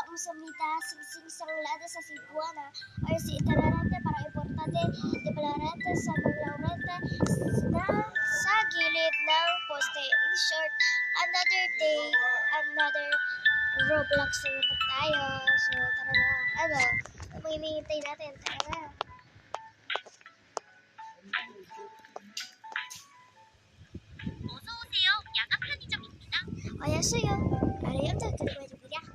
mo sa mida, singsing sanglada sa Cebuana, or si itararate para importante, di palarate sa maglaurate na sa gilid ng poste. In short, another day, another Roblox na naman tayo. So, tara na. Ano? Ano hinihintay natin? Tara na. 어서오세요. 야간 편의점입니다. Ayasayo. Ano yung tagkakadibigya?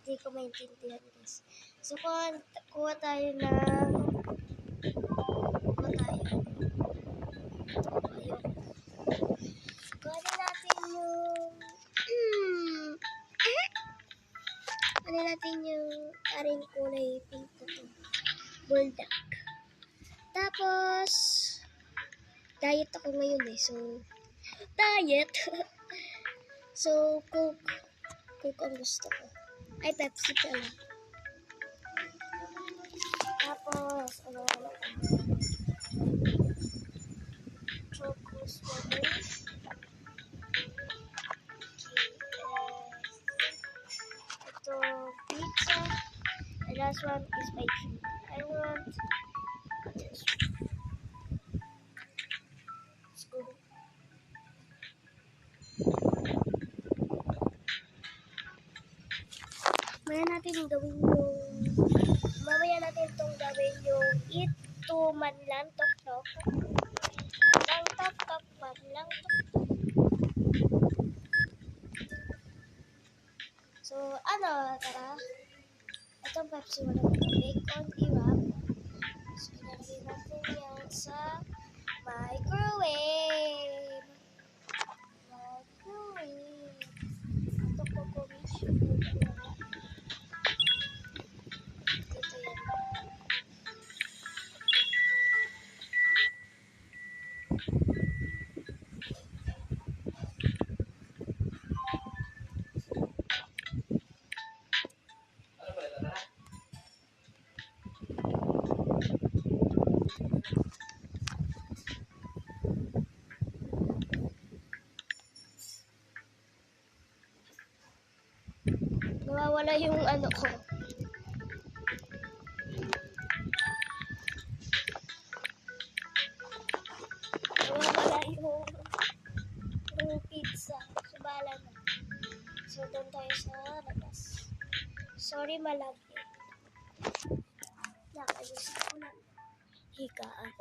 Hindi ko maintindihan, guys. So, kuha tayo ng... Kuha tayo. Ayun. Kuha na natin yung... Ano natin yung aring kulay pink na to. Bulldog. Tapos... Diet ako ngayon eh. So... Diet! So, Coke. Coke ang gusto ko. Ay, Pepsi pala. Tapos, ano ko? Choco strawberry. Ito, pizza. The last one is my treat. I want this one. Let's go. Mamaya natin itong gawin yung ito man lang tok-tok. Man lang tok-tok, man lang tok-tok. So, ano, tara. Itong Pepsi wala ko bacon i-wrap. So, ilagay natin yan sa microwave. Ito po commission. Ito yan. Nawawala yung ano ko. Nawawala yung pizza. So, bahala na. So, doon tayo sa labas. Sorry, malagi. Nakayos ako ng higaan.